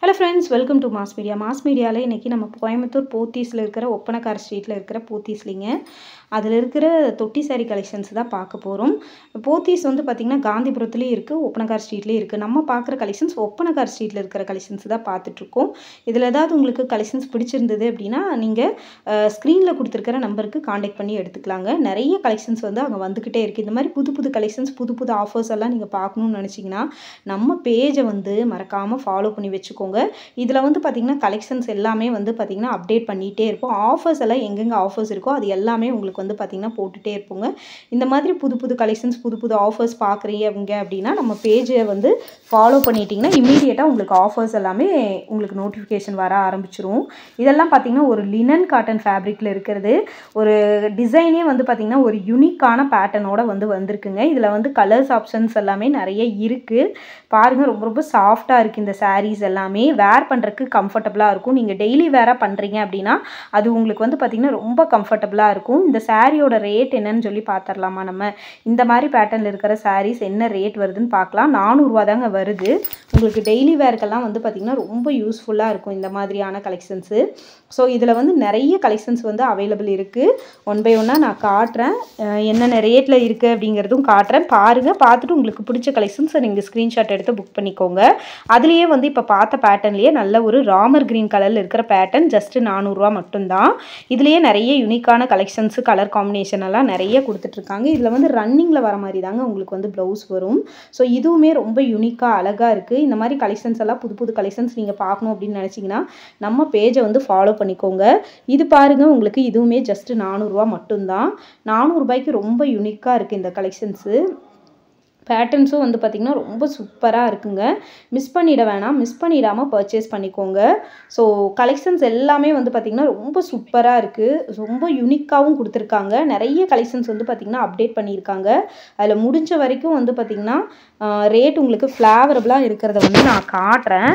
Hello friends, welcome to mass media. Mass மீடியாவில் இன்றைக்கி நம்ம கோயம்புத்தூர் போத்தீஸில் இருக்கிற ஒப்பனக்கார ஸ்ட்ரீட்டில் இருக்கிற போத்தீஸ்லிங்க அதில் இருக்கிற தொட்டி சாரி கலெக்ஷன்ஸ் தான் பார்க்க போகிறோம். போத்தீஸ் வந்து பார்த்திங்கன்னா காந்திபுரத்துலேயும் இருக்குது, ஒப்பனக்கார ஸ்ட்ரீட்லேயும் இருக்குது. நம்ம பார்க்குற கலெக்ஷன்ஸ் ஒப்பனக்கார ஸ்ட்ரீட்டில் இருக்கிற கலெக்ஷன்ஸ் தான் பார்த்துட்ருக்கோம். இதில் ஏதாவது உங்களுக்கு கலெக்ஷன்ஸ் பிடிச்சிருந்தது அப்படின்னா நீங்கள் ஸ்க்ரீனில் கொடுத்துருக்கிற நம்பருக்கு காண்டாக்ட் பண்ணி எடுத்துக்கலாங்க. நிறைய கலெக்ஷன்ஸ் வந்து அங்கே வந்துக்கிட்டே இருக்குது. இந்த மாதிரி புது புது கலெக்ஷன்ஸ், புது புது ஆஃபர்ஸ் எல்லாம் நீங்கள் பார்க்கணுன்னு நினச்சிங்கன்னா நம்ம பேஜை வந்து மறக்காமல் ஃபாலோ பண்ணி வச்சுக்கோங்க. இதில் வந்து பார்த்திங்கன்னா கலெக்ஷன்ஸ் எல்லாமே வந்து பார்த்திங்கன்னா அப்டேட் பண்ணிகிட்டே இருப்போம். ஆஃபர்ஸ் எல்லாம் எங்கெங்கே ஆஃபர்ஸ் இருக்கோ அது எல்லாமே உங்களுக்கு வந்து பார்த்திங்கன்னா போட்டுகிட்டே இருப்போங்க. இந்த மாதிரி புது புது கலெக்ஷன்ஸ், புது புது ஆஃபர்ஸ் பார்க்குறீங்க அப்படின்னா நம்ம பேஜை வந்து ஃபாலோ பண்ணிட்டீங்கன்னா இமீடியட்டாக உங்களுக்கு ஆஃபர்ஸ் எல்லாமே உங்களுக்கு நோட்டிஃபிகேஷன் வர ஆரம்பிச்சிரும். இதெல்லாம் பார்த்திங்கன்னா ஒரு லினன் காட்டன் ஃபேப்ரிக்கில் இருக்கிறது. ஒரு டிசைனே வந்து பார்த்திங்கன்னா ஒரு யூனிக்கான பேட்டர்னோட வந்து வந்திருக்குங்க. இதில் வந்து கலர்ஸ் ஆப்ஷன்ஸ் எல்லாமே நிறைய இருக்குது. பாருங்கள், ரொம்ப ரொம்ப சாஃப்டாக இருக்குது இந்த சாரீஸ் எல்லாமே. வேர் பண்ணுறதுக்கு கம்ஃபர்டபுளாக இருக்கும். நீங்கள் டெய்லி வேராக பண்ணுறீங்க அப்படின்னா அது உங்களுக்கு வந்து பார்த்திங்கன்னா ரொம்ப கம்ஃபர்டபுளாக இருக்கும். இந்த சாரியோட ரேட் என்னன்னு சொல்லி பார்த்துடலாமா? நம்ம இந்த மாதிரி பேட்டர்னில் இருக்கிற சாரீஸ் என்ன ரேட் வருதுன்னு பார்க்கலாம். 400 ரூபா தாங்க வருது. உங்களுக்கு டெய்லி வேர்க்கெல்லாம் வந்து பார்த்திங்கன்னா ரொம்ப யூஸ்ஃபுல்லாக இருக்கும் இந்த மாதிரியான கலெக்ஷன்ஸு. ஸோ இதில் வந்து நிறைய கலெக்ஷன்ஸ் வந்து அவைலபிள் இருக்குது. ஒன் பை ஒன்னாக நான் காட்டுறேன், என்னென்ன ரேட்டில் இருக்குது அப்படிங்கிறதும் காட்டுறேன். பாருங்கள், பார்த்துட்டு உங்களுக்கு பிடிச்ச கலெக்ஷன்ஸை நீங்கள் ஸ்க்ரீன்ஷாட் எடுத்து புக் பண்ணிக்கோங்க. அதுலேயே வந்து இப்போ பார்த்த பேட்டர்ன்லேயே நல்ல ஒரு ராமர் க்ரீன் கலரில் இருக்கிற பேட்டர்ன் ஜஸ்ட்டு 400 ரூபா மட்டும்தான். இதுலேயே நிறைய யூனிக்கான கலெக்ஷன்ஸு, கலர் காம்பினேஷன் எல்லாம் நிறைய கொடுத்துட்ருக்காங்க. இதில் வந்து ரன்னிங்கில் வர மாதிரி தாங்க உங்களுக்கு வந்து ப்ளவுஸ் வரும். ஸோ இதுவுமே ரொம்ப யூனிக்காக அழகாக இருக்குது. இந்த மாதிரி கலெக்ஷன்ஸ் எல்லாம் புது புது கலெக்ஷன்ஸ் நீங்கள் பார்க்கணும் அப்படின்னு நினச்சிங்கன்னா நம்ம பேஜை வந்து ஃபாலோ பண்ணிக்கோங்க. இது பாருங்கள், உங்களுக்கு இதுவுமே ஜஸ்ட்டு 400 ரூபா மட்டும்தான். 400 ரூபாய்க்கு ரொம்ப யூனிக்காக இருக்குது இந்த கலெக்ஷன்ஸு. பேட்டர்ன்ஸும் வந்து பார்த்திங்கன்னா ரொம்ப சூப்பராக இருக்குங்க. மிஸ் பண்ணிட வேணாம், மிஸ் பண்ணிடாமல் பர்ச்சேஸ் பண்ணிக்கோங்க. ஸோ கலெக்ஷன்ஸ் எல்லாமே வந்து பார்த்திங்கன்னா ரொம்ப சூப்பராக இருக்குது. ரொம்ப யூனிக்காகவும் கொடுத்துருக்காங்க. நிறைய கலெக்ஷன்ஸ் வந்து பார்த்திங்கன்னா அப்டேட் பண்ணியிருக்காங்க. அதில் முடிஞ்ச வரைக்கும் வந்து பார்த்திங்கன்னா ரேட் உங்களுக்கு ஃப்ளேவரபுளாக இருக்கிறத வந்து நான் காட்டுறேன்.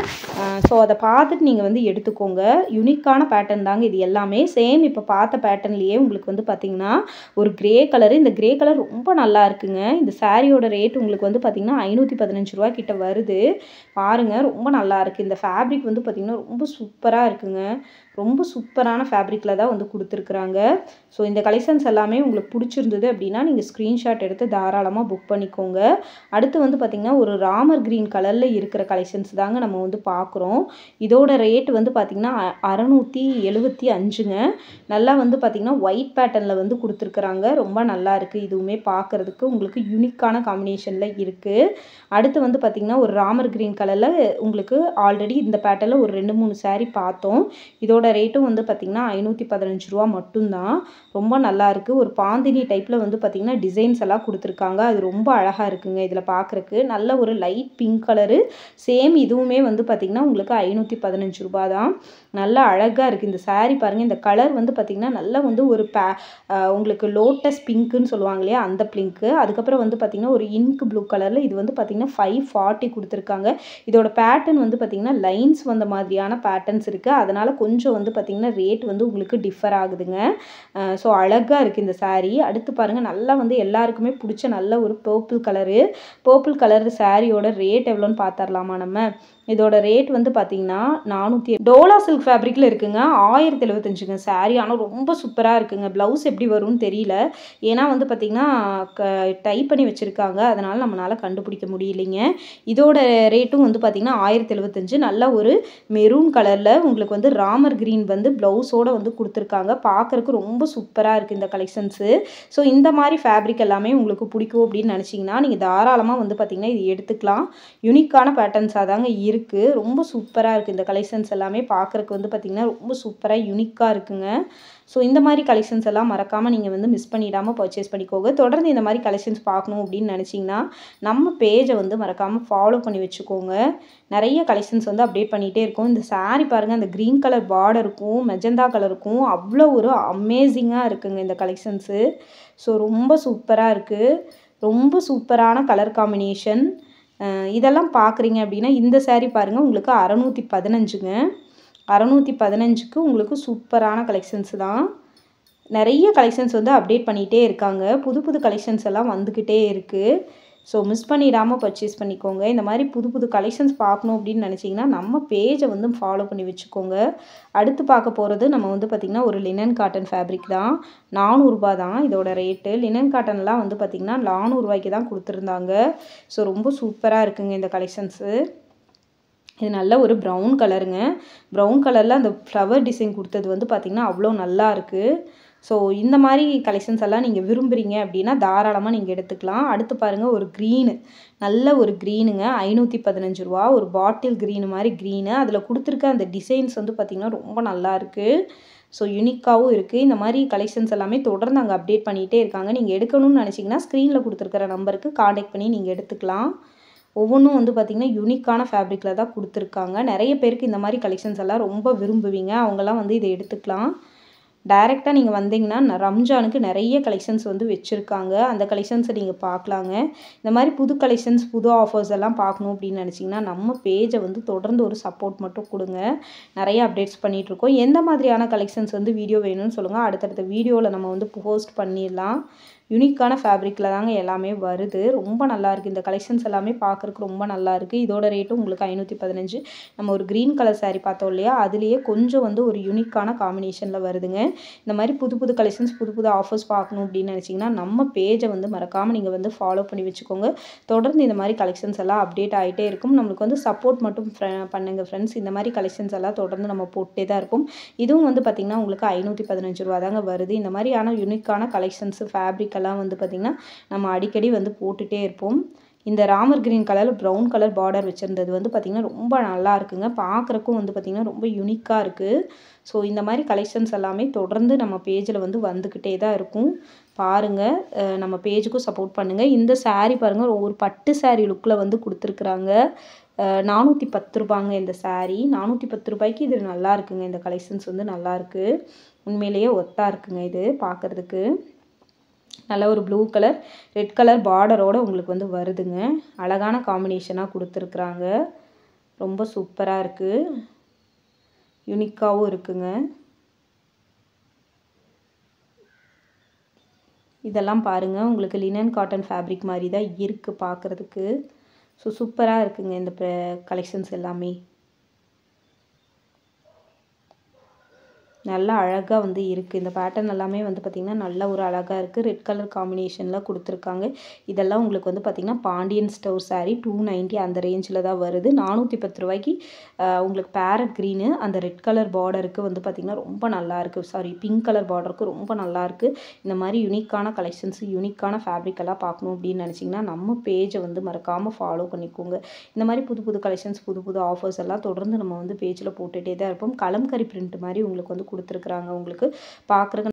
ஸோ அதை பார்த்துட்டு நீங்கள் வந்து எடுத்துக்கோங்க. யூனிக்கான பேட்டர்ன் தாங்க இது எல்லாமே. சேம் இப்போ பார்த்த பேட்டர்ன்லேயே உங்களுக்கு வந்து பார்த்திங்கன்னா ஒரு க்ரே கலரு. இந்த க்ரே கலர் ரொம்ப நல்லா இருக்குங்க. இந்த சாரியோட ரேட் உங்களுக்கு வந்து பார்த்திங்கன்னா 515 ரூபா கிட்ட வருது. பாருங்கள், ரொம்ப நல்லா இருக்குது. இந்த ஃபேப்ரிக் வந்து பார்த்திங்கன்னா ரொம்ப சூப்பராக இருக்குங்க. ரொம்ப சூப்பரான ஃபேப்ரிக்கில் தான் வந்து கொடுத்துருக்குறாங்க. ஸோ இந்த கலெக்ஷன்ஸ் எல்லாமே உங்களுக்கு பிடிச்சிருந்தது அப்படின்னா நீங்கள் ஸ்க்ரீன்ஷாட் எடுத்து தாராளமாக புக் பண்ணிக்கோங்க. அடுத்து வந்து பார்த்திங்கன்னா ஒரு ராமர் க்ரீன் கலரில் இருக்கிற கலெக்ஷன்ஸ் தாங்க நம்ம வந்து பார்க்குறோம். இதோட ரேட் வந்து பார்த்திங்கன்னா 675ங்க. நல்லா வந்து பார்த்திங்கன்னா ஒயிட் பேட்டர்னில் வந்து கொடுத்துருக்குறாங்க. ரொம்ப நல்லா இருக்குது. இதுவுமே பார்க்குறதுக்கு உங்களுக்கு யூனிக்கான காம்பினேஷனில் இருக்குது. அடுத்து வந்து பார்த்திங்கன்னா ஒரு ராமர் க்ரீன் கலரில் உங்களுக்கு ஆல்ரெடி இந்த பேட்டர்னில் ஒரு 2-3 சாரீ பார்த்தோம். இதோட ரேட்டும் வந்து பார்த்திங்கன்னா 515 ரூபா மட்டும்தான். ரொம்ப நல்லா இருக்குது. ஒரு பாந்தினி டைப்பில் வந்து பார்த்திங்கன்னா டிசைன்ஸ் எல்லாம் கொடுத்துருக்காங்க. அது ரொம்ப அழகாக இருக்குங்க இதில் பார்க்குறக்கு. நல்ல ஒரு லைட் பிங்க் கலரு. சேம் இதுவுமே வந்து பார்த்திங்கன்னா உங்களுக்கு 515 ரூபா தான். நல்லா அழகாக இருக்குது இந்த சாரீ. பாருங்கள், இந்த கலர் வந்து பார்த்திங்கன்னா நல்லா வந்து ஒரு உங்களுக்கு லோட்டஸ் பிங்க்குன்னு சொல்லுவாங்க இல்லையா, அந்த பிங்க்கு. அதுக்கப்புறம் வந்து பார்த்திங்கன்னா ஒரு இங்க் ப்ளூ கலரில் இது வந்து பார்த்திங்கன்னா 540 கொடுத்துருக்காங்க. இதோட பேட்டர்ன் வந்து பார்த்திங்கன்னா லைன்ஸ் வந்த மாதிரியான பேட்டர்ன்ஸ் இருக்குது. அதனால் கொஞ்சம் வந்து பார்த்திங்கன்னா ரேட் வந்து உங்களுக்கு டிஃபர் ஆகுதுங்க. ஸோ அழகாக இருக்குது இந்த சாரீ. அடுத்து பாருங்கள், நல்லா வந்து எல்லாருக்குமே பிடிச்ச நல்ல ஒரு பர்பிள் கலரு. பர்பிள் கலர் சாரியோட ரேட் எவ்வளோன்னு பார்த்துடலாமா நம்ம? இதோட ரேட் வந்து பார்த்திங்கன்னா 400 டோலா சில்க் ஃபேப்ரிக்கில் இருக்குங்க. 1075ங்க சாரீ. ஆனால் ரொம்ப சூப்பராக இருக்குங்க. ப்ளவுஸ் எப்படி வரும்னு தெரியல, ஏன்னா வந்து பார்த்திங்கன்னா டைப் பண்ணி வச்சுருக்காங்க, அதனால் நம்மளால் கண்டுபிடிக்க முடியலைங்க. இதோட ரேட்டும் வந்து பார்த்திங்கன்னா 1075. நல்ல ஒரு மெரூன் கலரில் உங்களுக்கு வந்து ராமர் க்ரீன் வந்து ப்ளவுஸோடு வந்து கொடுத்துருக்காங்க. பார்க்குறக்கு ரொம்ப சூப்பராக இருக்குது இந்த கலெக்ஷன்ஸு. ஸோ இந்த மாதிரி ஃபேப்ரிக் எல்லாமே உங்களுக்கு பிடிக்கும் அப்படின்னு நினச்சிங்கன்னா நீங்கள் தாராளமாக வந்து பார்த்திங்கன்னா இது எடுத்துக்கலாம். யூனிக்கான பேட்டர்ன்ஸாக தாங்க இருக்குது. ரொம்ப சூப்பராக இருக்குது இந்த கலெக்ஷன்ஸ் எல்லாமே. பார்க்குறக்கு வந்து பார்த்திங்கன்னா ரொம்ப சூப்பராக யூனிக்காக இருக்குங்க. ஸோ இந்த மாதிரி கலெக்ஷன்ஸ் எல்லாம் மறக்காமல் நீங்கள் வந்து மிஸ் பண்ணிடாமல் பர்ச்சேஸ் பண்ணிக்கோங்க. தொடர்ந்து இந்த மாதிரி கலெக்ஷன்ஸ் பார்க்கணும் அப்படின்னு நினச்சிங்கன்னா நம்ம பேஜை வந்து மறக்காமல் ஃபாலோ பண்ணி வச்சுக்கோங்க. நிறைய கலெக்ஷன்ஸ் வந்து அப்டேட் பண்ணிகிட்டே இருக்கும். இந்த சாரீ பாருங்கள், அந்த க்ரீன் கலர் பார்டருக்கும் மெஜந்தா கலருக்கும் அவ்வளோ ஒரு அமேசிங்காக இருக்குங்க இந்த கலெக்ஷன்ஸு. ஸோ ரொம்ப சூப்பராக இருக்குது. ரொம்ப சூப்பரான கலர் காம்பினேஷன். இதெல்லாம் பார்க்குறீங்க அப்படின்னா இந்த சாரீ பாருங்கள், உங்களுக்கு 615ங்க. 615க்கு உங்களுக்கு சூப்பரான கலெக்ஷன்ஸ் தான். நிறைய கலெக்ஷன்ஸ் வந்து அப்டேட் பண்ணிகிட்டே இருக்காங்க. புது புது கலெக்ஷன்ஸ் எல்லாம் வந்துக்கிட்டே இருக்குது. ஸோ மிஸ் பண்ணிடாமல் பர்ச்சேஸ் பண்ணிக்கோங்க. இந்த மாதிரி புது புது கலெக்ஷன்ஸ் பார்க்கணும் அப்படின்னு நினச்சிங்கன்னா நம்ம பேஜை வந்து ஃபாலோ பண்ணி வச்சுக்கோங்க. அடுத்து பார்க்க போகிறது நம்ம வந்து பார்த்திங்கன்னா ஒரு லினன் காட்டன் ஃபேப்ரிக் தான். 400 ரூபா தான் இதோட ரேட்டு. லினன் காட்டன்லாம் வந்து பார்த்திங்கன்னா 400 ரூபாய்க்கு தான் கொடுத்துருந்தாங்க. ஸோ ரொம்ப சூப்பராக இருக்குங்க இந்த கலெக்ஷன்ஸு. இது நல்ல ஒரு ப்ரௌன் கலருங்க. ப்ரௌன் கலரில் அந்த ஃப்ளவர் டிசைன் கொடுத்தது வந்து பார்த்திங்கன்னா அவ்வளோ நல்லா இருக்குது. ஸோ இந்த மாதிரி கலெக்ஷன்ஸ் எல்லாம் நீங்கள் விரும்புகிறீங்க அப்படின்னா தாராளமாக நீங்கள் எடுத்துக்கலாம். அடுத்து பாருங்கள் ஒரு க்ரீனு, நல்ல ஒரு க்ரீனுங்க. 515 ரூபா. ஒரு பாட்டில் க்ரீனு மாதிரி க்ரீனு. அதில் கொடுத்துருக்க அந்த டிசைன்ஸ் வந்து பார்த்திங்கன்னா ரொம்ப நல்லா இருக்குது. ஸோ யூனிக்காகவும் இருக்குது. இந்த மாதிரி கலெக்ஷன்ஸ் எல்லாமே தொடர்ந்து அங்கே அப்டேட் பண்ணிகிட்டே இருக்காங்க. நீங்கள் எடுக்கணும்னு நினச்சிங்கன்னா ஸ்க்ரீனில் கொடுத்துருக்கிற நம்பருக்கு காண்டாக்ட் பண்ணி நீங்கள் எடுத்துக்கலாம். ஒவ்வொன்றும் வந்து பார்த்திங்கன்னா யூனிக்கான ஃபேப்ரிக்கில் தான் கொடுத்துருக்காங்க. நிறைய பேருக்கு இந்த மாதிரி கலெக்ஷன்ஸ் எல்லாம் ரொம்ப விரும்புவீங்க. அவங்கெல்லாம் வந்து இதை எடுத்துக்கலாம். டைரெக்டாக நீங்கள் வந்தீங்கன்னா ரம்ஜானுக்கு நிறைய கலெக்ஷன்ஸ் வந்து வச்சுருக்காங்க. அந்த கலெக்ஷன்ஸை நீங்கள் பார்க்கலாங்க. இந்த மாதிரி புது கலெக்ஷன்ஸ் புது ஆஃபர்ஸ் எல்லாம் பார்க்கணும் அப்படின்னு நினச்சிங்கன்னா நம்ம பேஜை வந்து தொடர்ந்து ஒரு சப்போர்ட் மட்டும் கொடுங்க. நிறைய அப்டேட்ஸ் பண்ணிகிட்ருக்கோம். எந்த மாதிரியான கலெக்ஷன்ஸ் வந்து வீடியோ வேணும்னு சொல்லுங்கள். அடுத்தடுத்த வீடியோவில் நம்ம வந்து போஸ்ட் பண்ணிடலாம். யூனிக்கான ஃபேப்ரிக்கில் தாங்க எல்லாமே வருது. ரொம்ப நல்லாயிருக்கு. இந்த கலெக்ஷன்ஸ் எல்லாமே பார்க்குறக்கு ரொம்ப நல்லாயிருக்கு. இதோட ரேட்டும் உங்களுக்கு 515. நம்ம ஒரு க்ரீன் கலர் சாரீ பார்த்தோம் இல்லையா, அதுலேயே கொஞ்சம் வந்து ஒரு யூனிக்கான காம்பினேஷனில் வருதுங்க. இந்த மாதிரி புது புது கலெக்ஷன்ஸ் புது புது ஆஃபர்ஸ் பார்க்கணும் அப்படின்னு நினச்சிங்கன்னா நம்ம பேஜை வந்து மறக்காமல் நீங்கள் வந்து ஃபாலோ பண்ணி வச்சுக்கோங்க. தொடர்ந்து இந்த மாதிரி கலெக்ஷன்ஸ் எல்லாம் அப்டேட் ஆகிட்டே இருக்கும். நம்மளுக்கு வந்து சப்போர்ட் மட்டும் பண்ணுங்கள் ஃப்ரெண்ட்ஸ். இந்த மாதிரி கலெக்ஷன்ஸ் எல்லாம் தொடர்ந்து நம்ம போட்டே தான் இருப்போம். இதுவும் வந்து பார்த்திங்கன்னா உங்களுக்கு 515 ரூபா தாங்க வருது. இந்த மாதிரியான யூனிக்கான கலெக்ஷன்ஸ் ஃபேப்ரிக் எல்லாம் வந்து பார்த்திங்கன்னா நம்ம அடிக்கடி வந்து போட்டுகிட்டே இருப்போம். இந்த ராமர் கிரீன் கலரில் ப்ரௌன் கலர் பார்டர் வச்சுருந்தது வந்து பார்த்திங்கன்னா ரொம்ப நல்லா இருக்குங்க. பார்க்குறக்கும் வந்து பார்த்திங்கன்னா ரொம்ப யூனிக்காக இருக்குது. ஸோ இந்த மாதிரி கலெக்ஷன்ஸ் எல்லாமே தொடர்ந்து நம்ம பேஜில் வந்து வந்துக்கிட்டே தான் இருக்கும். பாருங்கள், நம்ம பேஜுக்கும் சப்போர்ட் பண்ணுங்கள். இந்த சாரீ பாருங்கள், ஒரு பட்டு சாரீ லுக்கில் வந்து கொடுத்துருக்குறாங்க. 410 ரூபாங்க இந்த சாரீ. 410 ரூபாய்க்கு இது நல்லா இருக்குங்க. இந்த கலெக்ஷன்ஸ் வந்து நல்லாயிருக்கு. உண்மையிலேயே ஒத்தா இருக்குங்க இது பார்க்குறதுக்கு. நல்ல ஒரு ப்ளூ கலர் ரெட் கலர் பார்டரோடு உங்களுக்கு வந்து வருதுங்க. அழகான காம்பினேஷனாக கொடுத்துருக்குறாங்க. ரொம்ப சூப்பராக இருக்குது. யூனிக்காகவும் இருக்குங்க. இதெல்லாம் பாருங்கள், உங்களுக்கு லினன் காட்டன் ஃபேப்ரிக் மாதிரி தான் இருக்குது பார்க்குறதுக்கு. ஸோ சூப்பராக இருக்குங்க இந்த கலெக்ஷன்ஸ் எல்லாமே. நல்லா அழகாக வந்து இருக்குது. இந்த பேட்டர்ன் எல்லாமே வந்து பார்த்திங்கன்னா நல்ல ஒரு அழகாக இருக்குது. ரெட் கலர் காம்பினேஷனில் கொடுத்துருக்காங்க. இதெல்லாம் உங்களுக்கு வந்து பார்த்திங்கன்னா பாண்டியன் ஸ்டோர் சாரீ 290 அந்த ரேஞ்சில் தான் வருது. 410 ரூபாய்க்கு உங்களுக்கு பேரட் க்ரீனு அந்த ரெட் கலர் பார்டருக்கு வந்து பார்த்திங்கன்னா ரொம்ப நல்லாயிருக்கு. சாரி, பிங்க் கலர் பார்டருக்கு ரொம்ப நல்லாயிருக்கு. இந்த மாதிரி யூனிக்கான கலெக்ஷன்ஸ் யூனிக்கான ஃபேப்ரிக் எல்லாம் பார்க்கணும் அப்படின்னு நினச்சிங்கன்னா நம்ம பேஜை வந்து மறக்காமல் ஃபாலோ பண்ணிக்கோங்க. இந்த மாதிரி புது புது கலெக்ஷன்ஸ் புது புது ஆஃபர்ஸ் எல்லாம் தொடர்ந்து நம்ம வந்து பேஜில் போட்டுகிட்டே தான் இருப்போம். கலம்கரி பிரிண்ட் மாதிரி உங்களுக்கு வந்து கொடுத்துருக்குறாங்க. உங்களுக்கு பார்க்குறக்கு